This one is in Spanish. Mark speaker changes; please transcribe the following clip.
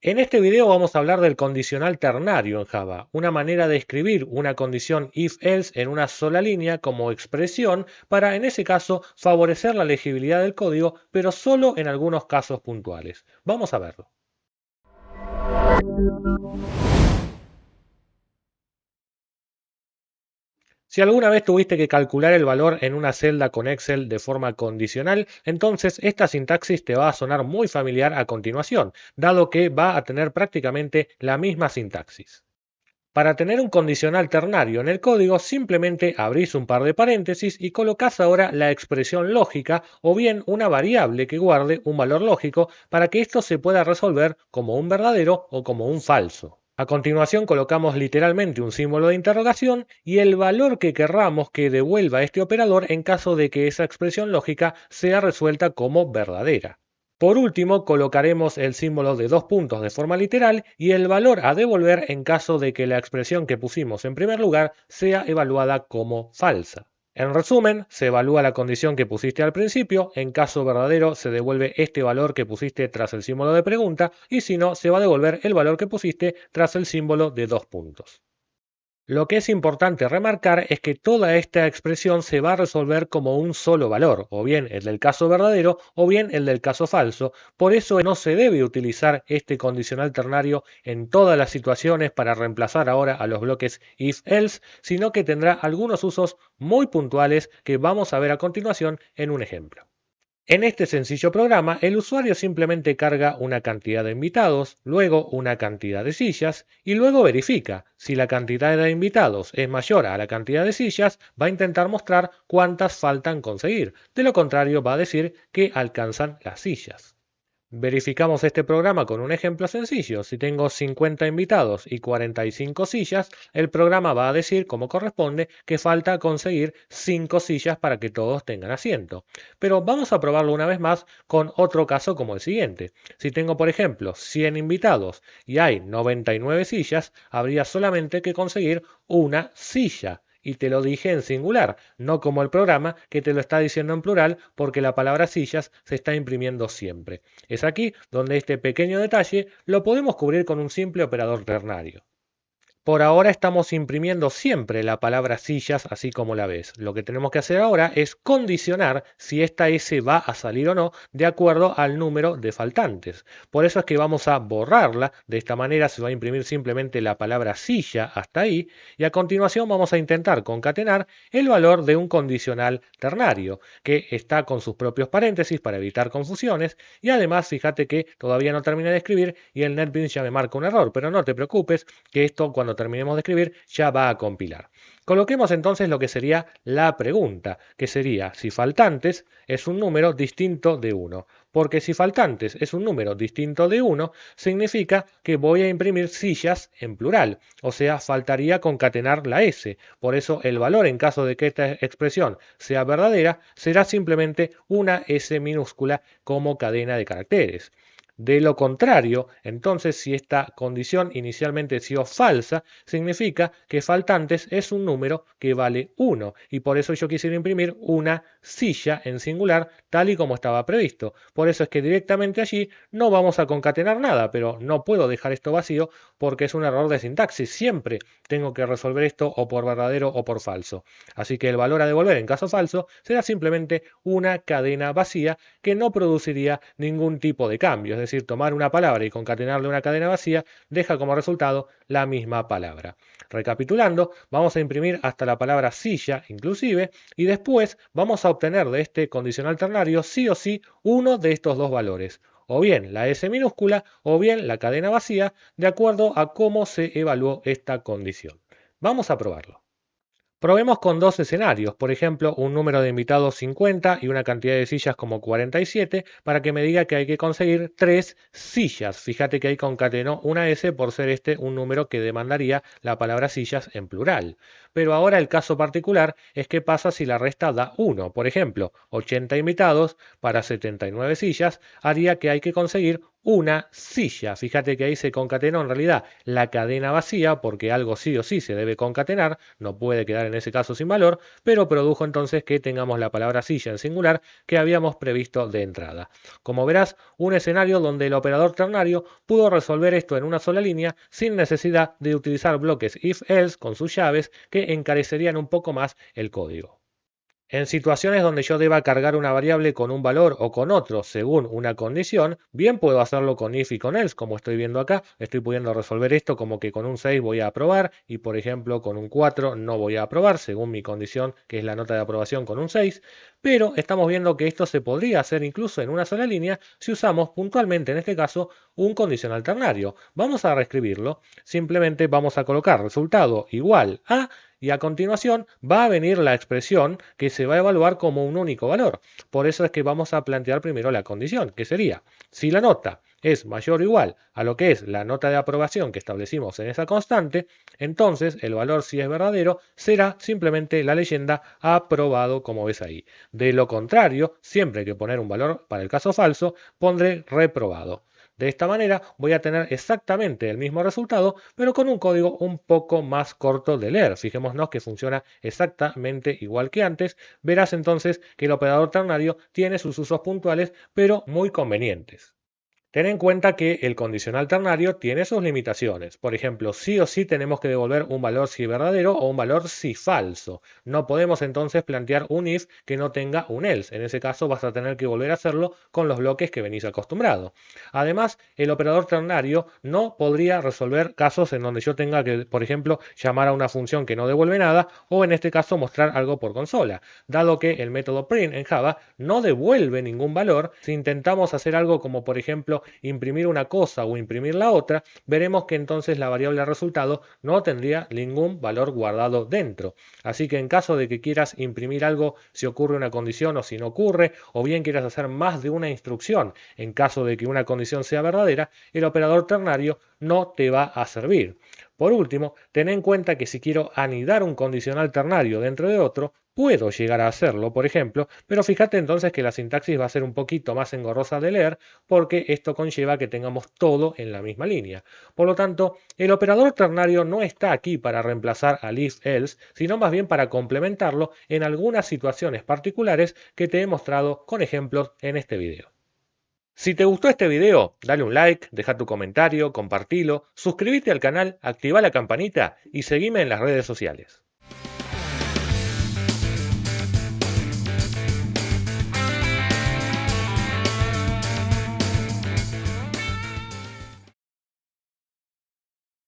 Speaker 1: En este video vamos a hablar del condicional ternario en Java, una manera de escribir una condición if-else en una sola línea como expresión para, en ese caso, favorecer la legibilidad del código, pero solo en algunos casos puntuales. Vamos a verlo. Si alguna vez tuviste que calcular el valor en una celda con Excel de forma condicional, entonces esta sintaxis te va a sonar muy familiar a continuación, dado que va a tener prácticamente la misma sintaxis. Para tener un condicional ternario en el código, simplemente abrís un par de paréntesis y colocás ahora la expresión lógica o bien una variable que guarde un valor lógico para que esto se pueda resolver como un verdadero o como un falso. A continuación colocamos literalmente un símbolo de interrogación y el valor que querramos que devuelva este operador en caso de que esa expresión lógica sea resuelta como verdadera. Por último, colocaremos el símbolo de dos puntos de forma literal y el valor a devolver en caso de que la expresión que pusimos en primer lugar sea evaluada como falsa. En resumen, se evalúa la condición que pusiste al principio, en caso verdadero se devuelve este valor que pusiste tras el símbolo de pregunta y si no, se va a devolver el valor que pusiste tras el símbolo de dos puntos. Lo que es importante remarcar es que toda esta expresión se va a resolver como un solo valor, o bien el del caso verdadero o bien el del caso falso. Por eso no se debe utilizar este condicional ternario en todas las situaciones para reemplazar ahora a los bloques if-else, sino que tendrá algunos usos muy puntuales que vamos a ver a continuación en un ejemplo. En este sencillo programa, el usuario simplemente carga una cantidad de invitados, luego una cantidad de sillas y luego verifica. Si la cantidad de invitados es mayor a la cantidad de sillas, va a intentar mostrar cuántas faltan conseguir. De lo contrario, va a decir que alcanzan las sillas. Verificamos este programa con un ejemplo sencillo. Si tengo 50 invitados y 45 sillas, el programa va a decir, como corresponde, que falta conseguir 5 sillas para que todos tengan asiento. Pero vamos a probarlo una vez más con otro caso como el siguiente. Si tengo, por ejemplo, 100 invitados y hay 99 sillas, habría solamente que conseguir una silla. Y te lo dije en singular, no como el programa que te lo está diciendo en plural porque la palabra sillas se está imprimiendo siempre. Es aquí donde este pequeño detalle lo podemos cubrir con un simple operador ternario. Por ahora estamos imprimiendo siempre la palabra sillas así como la ves. Lo que tenemos que hacer ahora es condicionar si esta S va a salir o no de acuerdo al número de faltantes. Por eso es que vamos a borrarla. De esta manera se va a imprimir simplemente la palabra silla hasta ahí y a continuación vamos a intentar concatenar el valor de un condicional ternario que está con sus propios paréntesis para evitar confusiones y además fíjate que todavía no terminé de escribir y el NetBeans ya me marca un error, pero no te preocupes que esto cuando terminemos de escribir ya va a compilar. Coloquemos entonces lo que sería la pregunta, que sería si faltantes es un número distinto de 1. Porque si faltantes es un número distinto de 1, significa que voy a imprimir sillas en plural, o sea, faltaría concatenar la S. Por eso el valor en caso de que esta expresión sea verdadera será simplemente una S minúscula como cadena de caracteres. De lo contrario, entonces si esta condición inicialmente ha sido falsa, significa que faltantes es un número que vale 1 y por eso yo quisiera imprimir una silla en singular tal y como estaba previsto. Por eso es que directamente allí no vamos a concatenar nada, pero no puedo dejar esto vacío porque es un error de sintaxis. Siempre tengo que resolver esto o por verdadero o por falso. Así que el valor a devolver en caso falso será simplemente una cadena vacía que no produciría ningún tipo de cambio. Es decir, tomar una palabra y concatenarle una cadena vacía deja como resultado la misma palabra. Recapitulando, vamos a imprimir hasta la palabra silla inclusive y después vamos a obtener de este condicional ternario sí o sí uno de estos dos valores, o bien la S minúscula o bien la cadena vacía, de acuerdo a cómo se evaluó esta condición. Vamos a probarlo. Probemos con dos escenarios, por ejemplo, un número de invitados 50 y una cantidad de sillas como 47, para que me diga que hay que conseguir 3 sillas. Fíjate que ahí concatenó una S por ser este un número que demandaría la palabra sillas en plural. pero ahora el caso particular es qué pasa si la resta da 1. Por ejemplo, 80 invitados para 79 sillas haría que hay que conseguir una silla. Fíjate que ahí se concatenó en realidad la cadena vacía porque algo sí o sí se debe concatenar, no puede quedar en ese caso sin valor, pero produjo entonces que tengamos la palabra silla en singular que habíamos previsto de entrada. Como verás, un escenario donde el operador ternario pudo resolver esto en una sola línea sin necesidad de utilizar bloques if-else con sus llaves que encarecerían un poco más el código. En situaciones donde yo deba cargar una variable con un valor o con otro según una condición, bien puedo hacerlo con if y con else, como estoy viendo acá. Estoy pudiendo resolver esto como que con un 6 voy a aprobar y por ejemplo con un 4 no voy a aprobar según mi condición, que es la nota de aprobación con un 6. Pero estamos viendo que esto se podría hacer incluso en una sola línea si usamos puntualmente en este caso un condicional ternario. Vamos a reescribirlo. Simplemente vamos a colocar resultado igual a y a continuación va a venir la expresión que se va a evaluar como un único valor. Por eso es que vamos a plantear primero la condición, que sería, si la nota es mayor o igual a lo que es la nota de aprobación que establecimos en esa constante, entonces el valor, si es verdadero, será simplemente la leyenda aprobado, como ves ahí. De lo contrario, siempre hay que poner un valor para el caso falso, pondré reprobado. De esta manera voy a tener exactamente el mismo resultado, pero con un código un poco más corto de leer. Fijémonos que funciona exactamente igual que antes. Verás entonces que el operador ternario tiene sus usos puntuales, pero muy convenientes. Ten en cuenta que el condicional ternario tiene sus limitaciones. Por ejemplo, sí o sí tenemos que devolver un valor si verdadero o un valor si falso. No podemos entonces plantear un if que no tenga un else. En ese caso vas a tener que volver a hacerlo con los bloques que venís acostumbrado. Además, el operador ternario no podría resolver casos en donde yo tenga que, por ejemplo, llamar a una función que no devuelve nada o en este caso mostrar algo por consola. Dado que el método print en Java no devuelve ningún valor, si intentamos hacer algo como por ejemplo imprimir una cosa o imprimir la otra, veremos que entonces la variable resultado no tendría ningún valor guardado dentro. Así que en caso de que quieras imprimir algo si ocurre una condición o si no ocurre, o bien quieras hacer más de una instrucción en caso de que una condición sea verdadera, el operador ternario no te va a servir. Por último, ten en cuenta que si quiero anidar un condicional ternario dentro de otro, puedo llegar a hacerlo, por ejemplo, pero fíjate entonces que la sintaxis va a ser un poquito más engorrosa de leer porque esto conlleva que tengamos todo en la misma línea. Por lo tanto, el operador ternario no está aquí para reemplazar al if-else, sino más bien para complementarlo en algunas situaciones particulares que te he mostrado con ejemplos en este video. Si te gustó este video, dale un like, deja tu comentario, compartilo, suscríbete al canal, activa la campanita y seguime en las redes sociales.